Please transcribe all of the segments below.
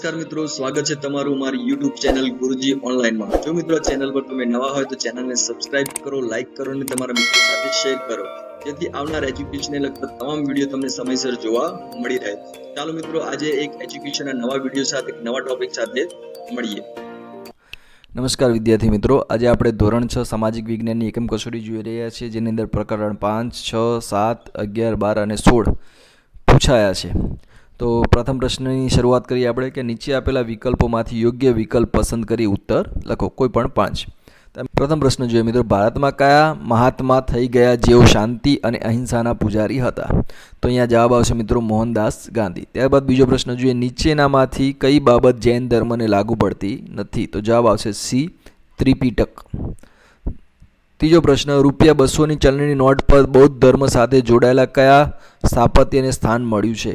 નમસ્કાર મિત્રો, સ્વાગત છે તમારું મારી YouTube ચેનલ ગુરુજી ઓનલાઈનમાં। જો મિત્રો ચેનલ પર તમે નવા હોય તો ચેનલને સબસ્ક્રાઇબ કરો, લાઈક કરો અને તમારા મિત્રો સાથે શેર કરો, જેથી આવનાર એજ્યુકેશનને લગતા તમામ વિડીયો તમને સમયસર જોવા મળી રહે। ચાલો મિત્રો, આજે એક એજ્યુકેશનના નવા વિડીયો સાથે એક નવા ટોપિક સાથે મળીએ। નમસ્કાર વિદ્યાર્થી મિત્રો, આજે આપણે ધોરણ 6 સામાજિક વિજ્ઞાનની એકમ કસોટી જોઈ રહ્યા છીએ, જેની અંદર પ્રકરણ 5, 6, 7, 11, 12 અને 16 પૂછાયા છે। તો પ્રથમ પ્રશ્નની શરૂઆત કરીએ આપણે કે નીચે આપેલા વિકલ્પોમાંથી યોગ્ય વિકલ્પ પસંદ કરી ઉત્તર લખો, કોઈ પણ 5। પ્રથમ પ્રશ્ન જોઈએ મિત્રો, ભારતમાં કયા મહાત્મા થઈ ગયા જેઓ શાંતિ અને અહિંસાના પૂજારી હતા? તો અહીંયા જવાબ આવશે મિત્રો મોહનદાસ ગાંધી। ત્યારબાદ બીજો પ્રશ્ન જોઈએ, નીચેનામાંથી કઈ બાબત જૈન ધર્મને લાગુ પડતી નથી? તો જવાબ આવશે સી, ત્રિપિટક। ત્રીજો પ્રશ્ન, ₹200ની ચલણી નોટ પર બૌદ્ધ ધર્મ સાથે જોડાયેલા કયા સ્થાપત્યને સ્થાન મળ્યું છે?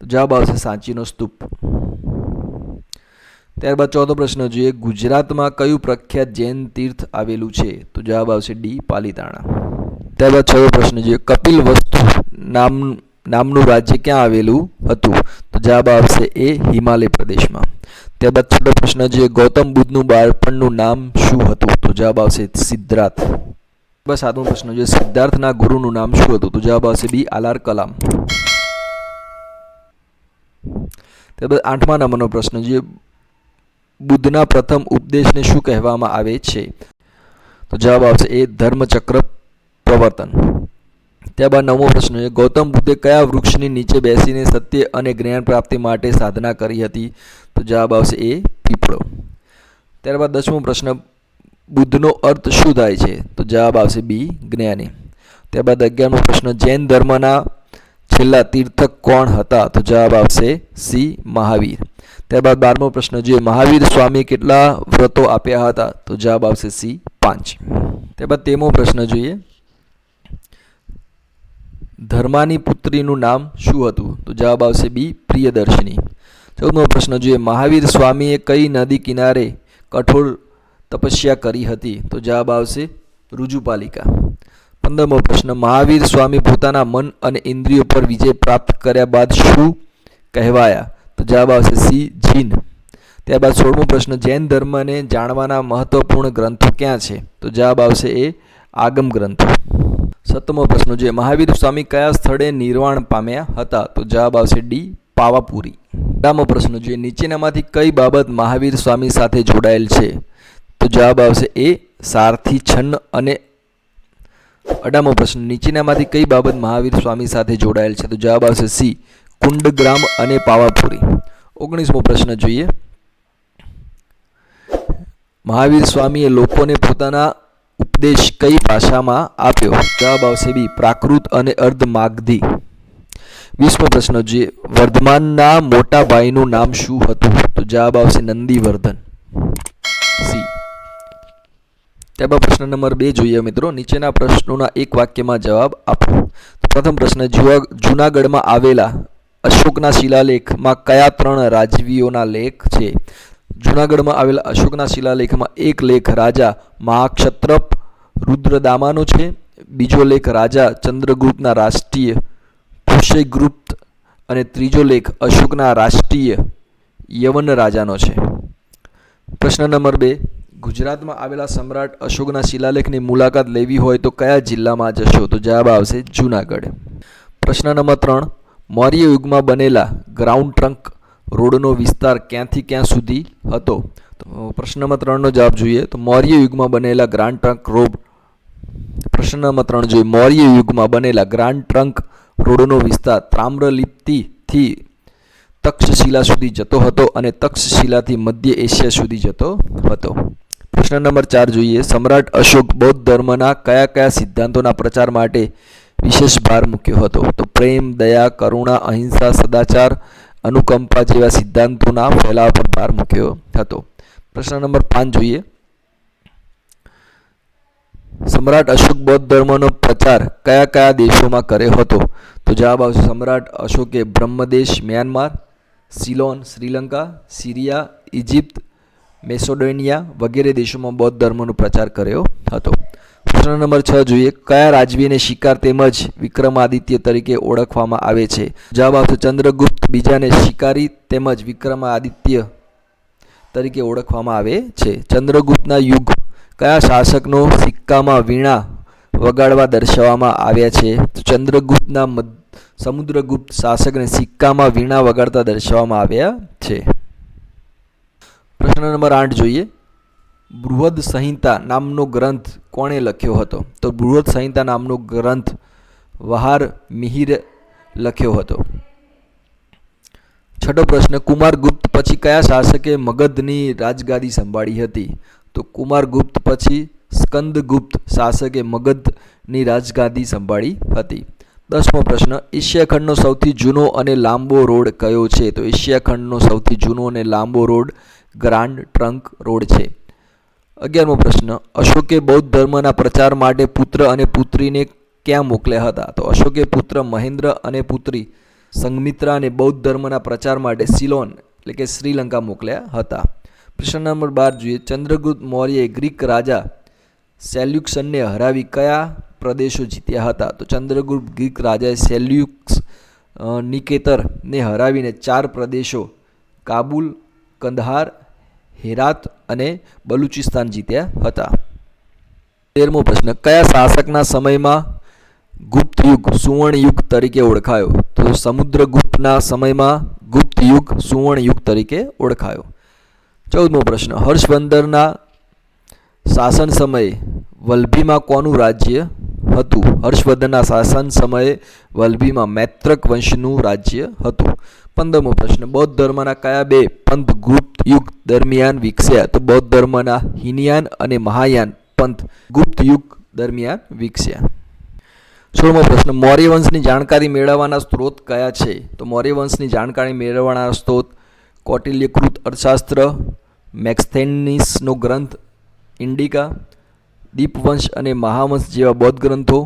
તો જવાબ આવશે સાંચીનો સ્તૂપ। ત્યારબાદ ચોથો પ્રશ્ન જોઈએ, ગુજરાતમાં કયું પ્રખ્યાત જૈન તીર્થ આવેલું છે? તો જવાબ આવશે ડી, પાલીતાણા। ત્યારબાદ છઠ્ઠો પ્રશ્ન જોઈએ, કપિલવસ્તુ નામનું રાજ્ય ક્યાં આવેલું હતું? તો જવાબ આવશે એ, હિમાલય પ્રદેશમાં। ત્યારબાદ છઠ્ઠો પ્રશ્ન જોઈએ, ગૌતમ બુદ્ધનું બાળપણનું નામ શું હતું? તો જવાબ આવશે સિદ્ધાર્થ। ત્યારબાદ સાતમો પ્રશ્ન જોઈએ, સિદ્ધાર્થના ગુરુનું નામ શું હતું? તો જવાબ આવશે બી, આલાર કલામ। ત્યારબાદ આઠમા નંબરનો પ્રશ્ન જોઈએ, બુદ્ધના પ્રથમ ઉપદેશને શું કહેવામાં આવે છે? તો જવાબ આવશે એ, ધર્મચક્ર પ્રવર્તન। ત્યારબાદ નવમો પ્રશ્ન છે, ગૌતમ બુદ્ધે કયા વૃક્ષની નીચે બેસીને સત્ય અને જ્ઞાન પ્રાપ્તિ માટે સાધના કરી હતી? તો જવાબ આવશે એ, પીપળો। ત્યારબાદ 10મો પ્રશ્ન, બુદ્ધનો અર્થ શું થાય છે? તો જવાબ આવશે બી, જ્ઞાની। ત્યારબાદ 11મો પ્રશ્ન, જૈન ધર્મના છેલ્લા તીર્થક કોણ હતા? તો જવાબ આવશે સી, મહાવીર। ત્યારબાદ 12મો પ્રશ્ન જોઈએ, મહાવીર સ્વામી કેટલા વ્રતો આપ્યા હતા? તો જવાબ આવશે સી, 5। ત્યારબાદ 13મો પ્રશ્ન જોઈએ, ધર્માની પુત્રીનું નામ શું હતું? તો જવાબ આવશે બી, પ્રિયદર્શિની। 14મો પ્રશ્ન જોઈએ, મહાવીર સ્વામીએ કઈ નદી કિનારે કઠોર તપસ્યા કરી હતી? તો જવાબ આવશે ઋજુપાલિકા। 15મો પ્રશ્ન, મહાવીર સ્વામી પોતાના મન અને ઇન્દ્રિયો પર વિજય પ્રાપ્ત કર્યા બાદ શું કહેવાયા? તો જવાબ આવશે સી, જીન। ત્યારબાદ 16મો પ્રશ્ન, જૈન ધર્મને જાણવાના મહત્વપૂર્ણ ગ્રંથો ક્યાં છે? તો જવાબ આવશે એ, આગમ ગ્રંથો। 17મો પ્રશ્ન જોઈએ, મહાવીર સ્વામી કયા સ્થળે નિર્વાણ પામ્યા હતા? તો જવાબ આવશે ડી, પાવાપુરી। 18મો પ્રશ્ન જોઈએ, નીચેનામાંથી કઈ બાબત મહાવીર સ્વામી સાથે જોડાયેલ છે? તો જવાબ આવશે એ, સારથી છન્ન અને 18મો પ્રશ્ન, નીચેનામાંથી કઈ બાબત મહાવીર સ્વામી સાથે જોડાયેલ છે? તો જવાબ આવશે સી, કુંડગ્રામ અને પાવાપુરી। 19મો પ્રશ્ન જોઈએ, મહાવીર સ્વામીએ લોકોને પોતાના ઉપદેશ કઈ ભાષામાં આપ્યો? જવાબ આવશે બી, પ્રાકૃત અને અર્ધમાગધી। 20મો પ્રશ્ન જોઈએ, વર્ધમાનના મોટા ભાઈનું નામ શું હતું? તો જવાબ આવશે નંદીવર્ધન, સી। ત્યારબાદ પ્રશ્ન નંબર 2 જોઈએ મિત્રો, નીચેના પ્રશ્નોના એક વાક્યમાં જવાબ આપો। તો પ્રથમ પ્રશ્ન, જૂનાગઢમાં આવેલા અશોકના શિલાલેખમાં કયા 3 રાજવીઓના લેખ છે? જૂનાગઢમાં આવેલા અશોકના શિલાલેખમાં એક લેખ રાજા મહાક્ષત્રપ રુદ્રદામાનો છે, બીજો લેખ રાજા ચંદ્રગુપ્તના રાષ્ટ્રીય પુષ્યગુપ્ત અને ત્રીજો લેખ અશોકના રાષ્ટ્રીય યવન રાજાનો છે। પ્રશ્ન નંબર 2, ગુજરાતમાં આવેલા સમ્રાટ અશોકના શિલાલેખની મુલાકાત લેવી હોય તો કયા જિલ્લામાં જશો? તો જવાબ આવશે જૂનાગઢ। પ્રશ્ન નંબર 3, મૌર્ય યુગમાં બનેલા ગ્રાઉન્ડ ટ્રંક રોડનો વિસ્તાર ક્યાંથી ક્યાં સુધી હતો? તો પ્રશ્ન નંબર 3નો જવાબ જોઈએ, તો મૌર્ય યુગમાં બનેલા ગ્રાન્ડ ટ્રંક રોડ પ્રશ્ન નંબર 3 જોઈએ, મૌર્ય યુગમાં બનેલા ગ્રાન્ડ ટ્રંક રોડનો વિસ્તાર તામ્રલિપ્તિથી તક્ષશિલા સુધી જતો હતો અને તક્ષશિલાથી મધ્ય એશિયા સુધી જતો હતો। પ્રશ્ન નંબર 4 જોઈએ, સમ્રાટ અશોક બૌદ્ધ ધર્મના કયા કયા સિદ્ધાંતોના પ્રચાર માટે વિશેષ ભાર મૂક્યો હતો? તો પ્રેમ, દયા, કરુણા, અહિંસા, સદાચાર, અનુકંપા જેવા સિદ્ધાંતોના ફેલાવા પર ભાર મૂક્યો હતો। પ્રશ્ન નંબર 5 જોઈએ, સમ્રાટ અશોક બૌદ્ધ ધર્મનો પ્રચાર કયા કયા દેશોમાં કર્યો હતો? તો જવાબ આવશે સમ્રાટ અશોકે Brahmadesh Myanmar, Ceylon Sri Lanka, Syria, Egypt, Macedonia વગેરે દેશોમાં બૌદ્ધ ધર્મનો પ્રચાર કર્યો હતો। પ્રશ્ન નંબર 6 જોઈએ. કયા રાજવીને શિકાર તેમજ વિક્રમાદિત્ય તરીકે ઓળખવામાં આવે છે? જવાબ આવશે ચંદ્રગુપ્ત બીજાને શિકારી તેમજ વિક્રમાદિત્ય તરીકે ઓળખવામાં આવે છે. ચંદ્રગુપ્તના યુગ કયા શાસકનો સિક્કામાં વીણા વગાડવા દર્શાવવામાં આવ્યા છે? તો ચંદ્રગુપ્તના સમુદ્રગુપ્ત શાસકને સિક્કામાં વીણા વગાડતા દર્શાવવામાં આવ્યા છે. પ્રશ્ન નંબર 8 જોઈએ. બૃહદ સંહિતા નામનો ગ્રંથ કોણે લખ્યો હતો? તો બૃહદ સંહિતા નામનો ગ્રંથ વહાર મિહિરે લખ્યો હતો. છઠ્ઠો પ્રશ્ન. કુમારગુપ્ત પછી કયા શાસકે મગધની રાજગાદી સંભાળી હતી? તો કુમારગુપ્ત પછી સ્કંદગુપ્ત શાસકે મગધની રાજગાદી સંભાળી હતી. 10મો પ્રશ્ન. એશિયા ખંડનો સૌથી જૂનો અને લાંબો રોડ કયો છે? તો એશિયા ખંડનો સૌથી જૂનો અને લાંબો રોડ ગ્રાન્ડ ટ્રંક રોડ છે. 11મો પ્રશ્ન. અશોકે બૌદ્ધ ધર્મના પ્રચાર માટે પુત્ર અને પુત્રીને ક્યાં મોકલ્યા હતા? તો અશોકે પુત્ર મહેન્દ્ર અને પુત્રી સંઘમિત્રાને બૌદ્ધ ધર્મના પ્રચાર માટે સિલોન એટલે કે શ્રીલંકા મોકલ્યા હતા. પ્રશ્ન નંબર 12 જોઈએ. ચંદ્રગુપ્ત મૌર્યએ ગ્રીક રાજા સેલ્યુકસને હરાવી કયા પ્રદેશો જીત્યા હતા? તો ચંદ્રગુપ્ત ગ્રીક રાજાએ સેલ્યુક્સ નિકેતરને હરાવીને 4 પ્રદેશો કાબુલ, કંદહાર, હેરાત અને બલુચિસ્તાન જીત્યા હતા. 13મો પ્રશ્ન. કયા શાસકના સમયમાં ગુપ્ત યુગ સુવર્ણ યુગ તરીકે ઓળખાયો? તો સમુદ્રગુપ્તના સમયમાં ગુપ્ત યુગ સુવર્ણ યુગ તરીકે ઓળખાયો. 14મો પ્રશ્ન. હર્ષવર્ધનના શાસન સમયે વલ્લભીમાં કોનું રાજ્ય હતું? હર્ષવર્ધનના શાસન સમયે વલ્લભીમાં મૈત્રક વંશનું રાજ્ય હતું. 15મો પ્રશ્ન. બૌદ્ધ ધર્મના કયા 2 પંથ ગુપ્ત યુગ દરમિયાન વિકસ્યા? તો બૌદ્ધ ધર્મના હિનયાન અને મહાયાન પંથ ગુપ્ત યુગ દરમિયાન વિકસ્યા. 16મો પ્રશ્ન. મૌર્ય વંશની જાણકારી મેળવવાના સ્ત્રોત કયા છે? તો મૌર્ય વંશની જાણકારી મેળવવાના સ્ત્રોત કૌટિલ્યકૃત અર્થશાસ્ત્ર, મેક્સ્થેનિસનો ગ્રંથ ઇન્ડિકા, દીપવંશ અને મહાવંશ જેવા બૌદ્ધ ગ્રંથો,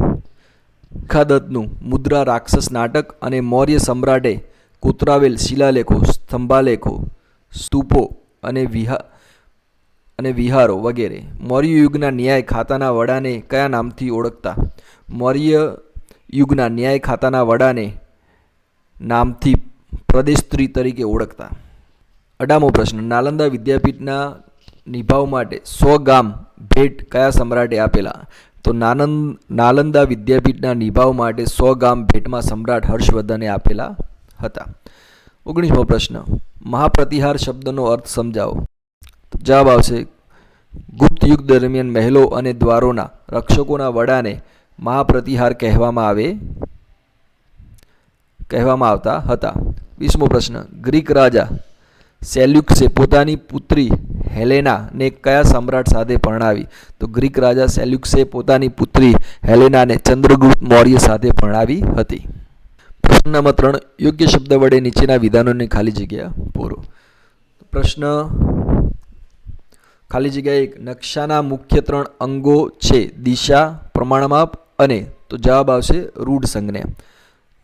ખિખાદત્તનું મુદ્રા રાક્ષસ નાટક અને મૌર્ય સમ્રાટે કોતરાવેલ શિલાલેખો, સ્તંભાલેખો, સ્તૂપો અને વિહારો વગેરે. મૌર્ય યુગના ન્યાય ખાતાના વડાને કયા નામથી ઓળખતા? મૌર્ય યુગના ન્યાય ખાતાના વડાને નામથી પ્રદેશત્રી તરીકે ઓળખતા. 18મો પ્રશ્ન. નાલંદા વિદ્યાપીઠના નિભાવ માટે 100 ગામ ભેટ કયા સમ્રાટે આપેલા? તો નાલંદા વિદ્યાપીઠના નિભાવ માટે 100 ગામ ભેટમાં સમ્રાટ હર્ષવર્ધને આપેલા હતા. 19મો પ્રશ્ન. મહાપ્રતિહાર શબ્દનો અર્થ સમજાવો. જવાબ આવશે ગુપ્ત યુગ દરમિયાન મહેલો અને દ્વારોના રક્ષકોના વડાને મહાપ્રતિહાર કહેવામાં આવતા હતા. 20મો પ્રશ્ન. ગ્રીક રાજા સેલ્યુકસે પોતાની પુત્રી હેલેનાને કયા સમ્રાટ સાથે પરણાવી? તો ગ્રીક રાજા સેલ્યુકસે પોતાની પુત્રી હેલેનાને ચંદ્રગુપ્ત મૌર્ય સાથે પરણાવી હતી. પ્રશ્ન નંબર 3. યોગ્ય શબ્દ વડે નીચેના વિધાનોની ખાલી જગ્યા પૂરો. પ્રશ્ન ખાલી જગ્યા 1. નકશાના મુખ્ય 3 અંગો છે દિશા, પ્રમાણમાપ અને તો જવાબ આવશે રૂઢ સંજ્ઞા.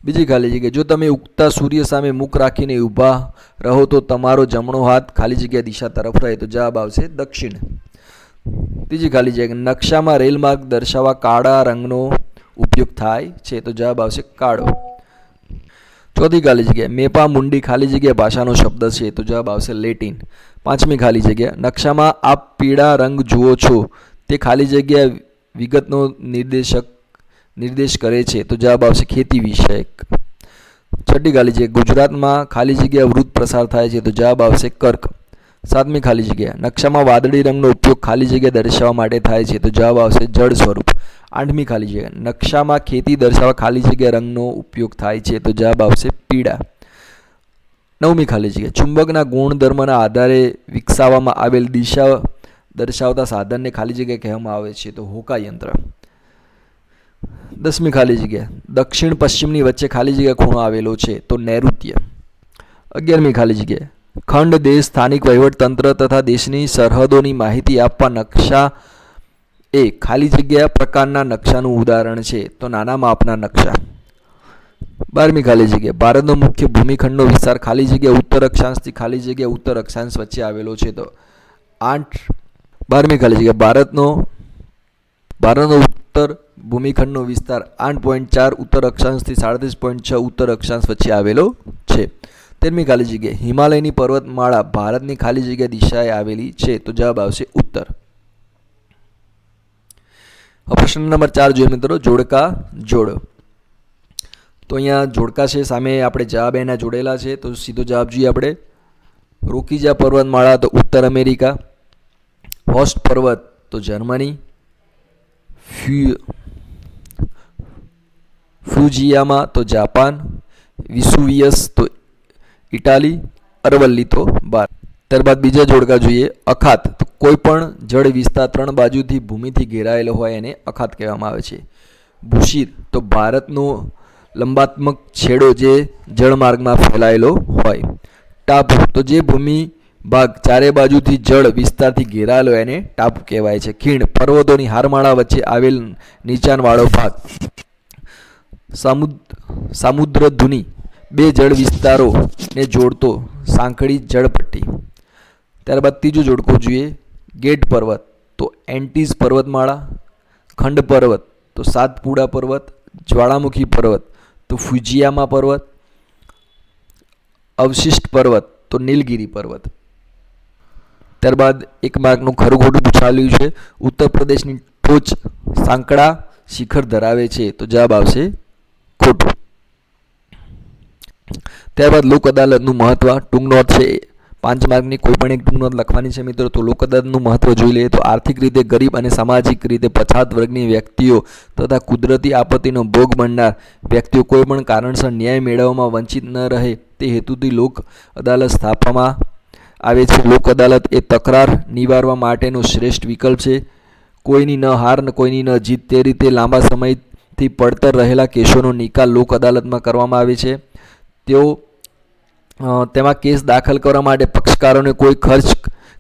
બીજી ખાલી જગ્યા. જો તમે ઉગતા સૂર્ય સામે મુખ રાખીને ઊભા રહો તો તમારો જમણો હાથ ખાલી જગ્યા દિશા તરફ રહે તો જવાબ આવશે દક્ષિણ. ત્રીજી ખાલી જગ્યા. નકશામાં રેલ માર્ગ દર્શાવવા કાળા રંગનો ઉપયોગ થાય છે તો જવાબ આવશે કાળો. ચોથી ખાલી જગ્યા. મેપા મુંડી ખાલી જગ્યા ભાષાનો શબ્દ છે તો જવાબ આવશે લેટિન. પાંચમી ખાલી જગ્યા. નકશામાં આપ પીળા રંગ જુઓ છો તે ખાલી જગ્યા વિગતનો નિર્દેશ કરે છે તો જવાબ આવશે ખેતી વિષયક. છઠ્ઠી ખાલી જગ્યા. ગુજરાતમાં ખાલી જગ્યા વૃત્ત પ્રસાર થાય છે તો જવાબ આવશે કર્ક. સાતમી ખાલી જગ્યા. નકશામાં વાદળી રંગનો ઉપયોગ ખાલી જગ્યા દર્શાવવા માટે થાય છે તો જવાબ આવશે જળ સ્વરૂપ. આઠમી ખાલી જગ્યા. નકશામાં ખેતી દર્શાવવા ખાલી જગ્યા રંગનો ઉપયોગ થાય છે તો જવાબ આવશે પીળા. નવમી ખાલી જગ્યા. ચુંબકના ગુણધર્મના આધારે વિકસાવવામાં આવેલ દિશા દર્શાવતા સાધનને ખાલી જગ્યા કહેવામાં આવે છે તો હોકાયંત્ર. 10મી ખાલી જગ્યા. દક્ષિણ પશ્ચિમની વચ્ચે ખાલી જગ્યા ખૂણો આવેલો છે તો નૈઋત્ય. 11મી ખાલી જગ્યા. ખંડ, દેશ, સ્થાનિક વહીવટતંત્ર તથા દેશની સરહદોની માહિતી આપવા નકશા એ ખાલી જગ્યા પ્રકારના નકશાનું ઉદાહરણ છે તો નાના માપના નકશા. 12મી ખાલી જગ્યા. ભારતનો મુખ્ય ભૂમિખંડનો વિસ્તાર ખાલી જગ્યા ઉત્તર અક્ષાંશથી ખાલી જગ્યા ઉત્તર અક્ષાંશ વચ્ચે આવેલો છે તો 8. 12મી ખાલી જગ્યા. ભારતનો ઉત્તર ભૂમિખંડનો વિસ્તાર 8.4 ઉત્તર અક્ષાંશથી 37.6 ઉત્તર અક્ષાંશ વચ્ચે આવેલો છે. 13મી ખાલી જગ્યા, હિમાલયની પર્વતમાળા ભારતની ખાલી જગ્યા દિશાએ આવેલી છે. તો જવાબ આવશે ઉત્તર. પ્રશ્ન નંબર 4 જોઈએ મિત્રો, જોડકા જોડ. તો અહીંયા જોડકા છે, સામે આપણે જવાબ એના જોડેલા છે. તો સીધો જવાબ જોઈએ આપણે. રોકીજા પર્વતમાળા તો ઉત્તર અમેરિકા, હોસ્ટ પર્વત તો જર્મની, ફ્યુજીયામા તો જાપાન, વિસુવિયસ તો ઇટાલી, અરવલ્લી તો ભારત. ત્યારબાદ બીજા જોડકા જોઈએ. અખાત તો કોઈ પણ જળ વિસ્તાર 3 બાજુથી ભૂમિથી ઘેરાયેલો હોય એને અખાત કહેવામાં આવે છે. ભૂશિર તો ભારતનો લંબાત્મક છેડો જે જળમાર્ગમાં ફેલાયેલો હોય. ટાપુ તો જે ભૂમિ ભાગ ચારે બાજુથી જળ વિસ્તારથી ઘેરાયેલો એને ટાપુ કહેવાય છે. ખીણ પર્વતોની હારમાળા વચ્ચે આવેલ નીચાણવાળો ભાગ. સામુદ્રધુની બે જળ વિસ્તારોને જોડતો સાંકડી જળપટ્ટી. ત્યારબાદ ત્રીજો જોડકો જોઈએ. ગેટ પર્વત તો એન્ટીઝ પર્વતમાળા, ખંડ પર્વત તો સાતપુડા પર્વત, જ્વાળામુખી પર્વત તો ફુજીયામા પર્વત, અવશિષ્ટ પર્વત તો નીલગિરી પર્વત. ત્યારબાદ 1 માર્કનું ખરું ખોટું પૂછાયેલું છે. ઉત્તર પ્રદેશની ટોચ સાંકડા શિખર ધરાવે છે. તો જવાબ આવશે ખોટું. ત્યારબાદ લોક અદાલતનું મહત્વ, ટૂંક નોટ છે 5 માર્કની, કોઈ પણ એક ટૂંક નોટ લખવાની છે મિત્રો. તો લોક અદાલતનું મહત્વ જોઈ લઈએ તો આર્થિક રીતે ગરીબ અને સામાજિક રીતે પછાત વર્ગની વ્યક્તિઓ તથા કુદરતી આપત્તિનો ભોગ બનનાર વ્યક્તિઓ કોઈ પણ કારણસર ન્યાય મેળવવામાં વંચિત ન રહે તે હેતુથી લોક અદાલત સ્થાપવામાં આવે છે. લોક અદાલત એ તકરાર નિવારવા માટેનો શ્રેષ્ઠ વિકલ્પ છે. કોઈની ન હાર ને કોઈની ન જીત તે રીતે લાંબા સમયથી પડતર રહેલા કેસોનો નિકાલ લોક અદાલતમાં કરવામાં આવે છે. તેમાં કેસ દાખલ કરવા માટે પક્ષકારોને કોઈ ખર્ચ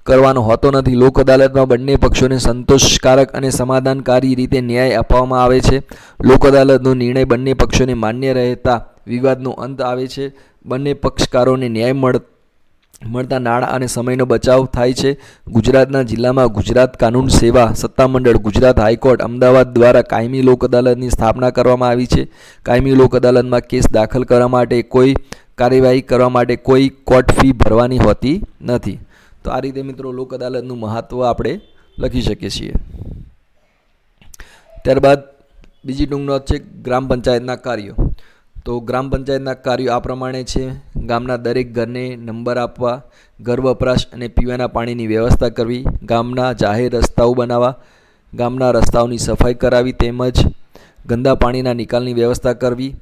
કરવાનો હોતો નથી. લોક અદાલતમાં બંને પક્ષોને સંતોષકારક અને સમાધાનકારી રીતે ન્યાય આપવામાં આવે છે. લોક અદાલતનો નિર્ણય બંને પક્ષોને માન્ય રહેતા વિવાદનો અંત આવે છે. બંને પક્ષકારોને ન્યાય મળતા નાણાં અને સમયનો બચાવ થાય છે. ગુજરાતના જિલ્લામાં ગુજરાત કાનૂન સેવા સત્તામંડળ, ગુજરાત હાઈકોર્ટ અમદાવાદ દ્વારા કાયમી લોક અદાલતની સ્થાપના કરવામાં આવી છે. કાયમી લોક અદાલતમાં કેસ દાખલ કરવા માટે કોઈ કાર્યવાહી કરવા માટે કોઈ કોર્ટ ફી ભરવાની હોતી નથી. તો આ રીતે મિત્રો લોક અદાલતનું મહત્ત્વ આપણે લખી શકીએ છીએ. ત્યારબાદ બીજી ટૂંક નોંધ છે ગ્રામ પંચાયતના કાર્યો. તો ગ્રામ પંચાયતના કાર્યો આ પ્રમાણે છે. ગામના દરેક ઘરને નંબર આપવા, ઘર વપરાશ અને પીવાના પાણીની વ્યવસ્થા કરવી, ગામના જાહેર રસ્તાઓ બનાવવા, ગામના રસ્તાઓની સફાઈ કરાવી તેમજ ગંદા પાણીના નિકાલની વ્યવસ્થા કરવી,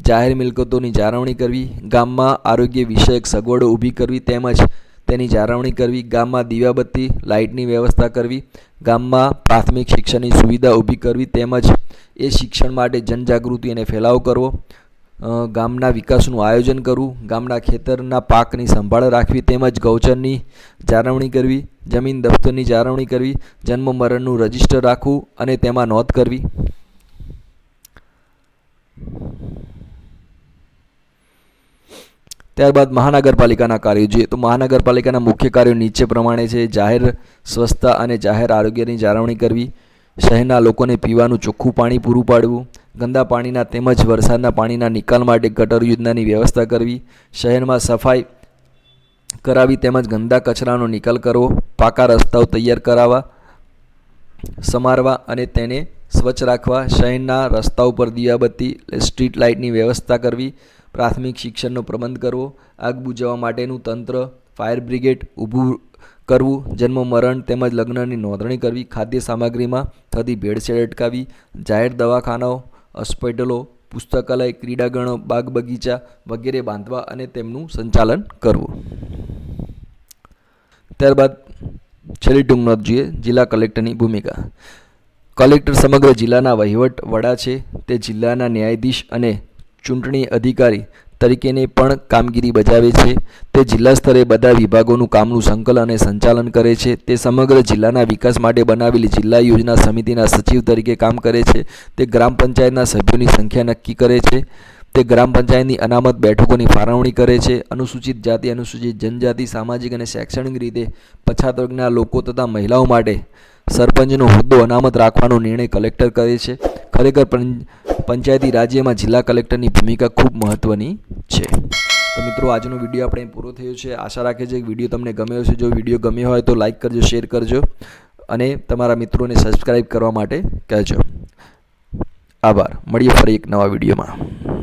જાહેર મિલકતોની જાળવણી કરવી, ગામમાં આરોગ્ય વિષયક સગવડો ઊભી કરવી તેમજ તેની જાળવણી કરવી, ગામમાં દીવાબત્તી લાઇટની વ્યવસ્થા કરવી, ગામમાં પ્રાથમિક શિક્ષણની સુવિધા ઊભી કરવી તેમજ એ શિક્ષણ માટે જનજાગૃતિ અને ફેલાવો કરવો, ગામના વિકાસનું આયોજન કરવું, ગામના ખેતરના પાકની સંભાળ રાખવી તેમજ ગૌચરની જાળવણી કરવી, જમીન દફતરની જાળવણી કરવી, જન્મ મરણનું રજિસ્ટર રાખવું અને તેમાં નોંધ કરવી. ત્યારબાદ મહાનગરપાલિકાના કાર્યો જોઈએ. તો મહાનગરપાલિકાના મુખ્ય કાર્યો નીચે પ્રમાણે છે. જાહેર સ્વચ્છતા અને જાહેર આરોગ્યની જાળવણી કરવી, શહેરના લોકોને પીવાનું ચોખ્ખું પાણી પૂરું પાડવું, ગંદા પાણીના તેમજ વરસાદના પાણીના નિકાલ માટે ગટર યોજનાની વ્યવસ્થા કરવી, શહેરમાં સફાઈ કરાવી તેમજ ગંદા કચરાનો નિકાલ કરવો, પાકા રસ્તાઓ તૈયાર કરાવવા, સમારવા અને તેને સ્વચ્છ રાખવા, શહેરના રસ્તાઓ પર દીવાબત્તી સ્ટ્રીટ લાઇટની વ્યવસ્થા કરવી, પ્રાથમિક શિક્ષણનો પ્રબંધ કરવો, આગ બુઝાવવા માટેનું તંત્ર ફાયર બ્રિગેડ ઊભું કરવું, જન્મ મરણ તેમજ લગ્નની નોંધણી કરવી, ખાદ્ય સામગ્રીમાં થતી ભેળસેળ અટકાવી, જાહેર દવાખાનાઓ, હોસ્પિટલો, પુસ્તકાલય, ક્રીડાગણો, બાગ બગીચા વગેરે બાંધવા અને તેમનું સંચાલન કરવું. ત્યારબાદ છેલ્લી ટૂંક નોંધ જોઈએ જિલ્લા કલેક્ટરની ભૂમિકા. કલેક્ટર સમગ્ર જિલ્લાના વહીવટ વડા છે. તે જિલ્લાના ન્યાયાધીશ અને ચૂંટણી અધિકારી તરીકેને પણ કામગીરી બજાવે છે. તે જિલ્લા સ્તરે બધા વિભાગોનું કામનું સંકલન અને સંચાલન કરે છે. તે સમગ્ર જિલ્લાના વિકાસ માટે બનાવેલી જિલ્લા યોજના સમિતિના સચિવ તરીકે કામ કરે છે. તે ગ્રામ પંચાયતના સભ્યોની સંખ્યા નક્કી કરે છે. તે ગ્રામ પંચાયતની અનામત બેઠકોની ફાળવણી કરે છે. અનુસૂચિત જાતિ, અનુસૂચિત જનજાતિ, સામાજિક અને શૈક્ષણિક રીતે પછાત વર્ગના લોકો તથા મહિલાઓ માટે સરપંચનો હોદ્દો અનામત રાખવાનો નિર્ણય કલેક્ટર કરે છે. ખરેખર પંચાયતી રાજ્યમાં જિલ્લા કલેક્ટરની ભૂમિકા ખૂબ મહત્ત્વની છે. તો મિત્રો, આજનો વિડીયો આપણે પૂરો થયો છે. આશા રાખે છે કે વિડીયો તમને ગમ્યો હશે. જો વિડીયો ગમ્યો હોય તો લાઇક કરજો, શેર કરજો અને તમારા મિત્રોને સબસ્ક્રાઈબ કરવા માટે કહેજો. આભાર. મળીએ ફરી એક નવા વિડીયોમાં.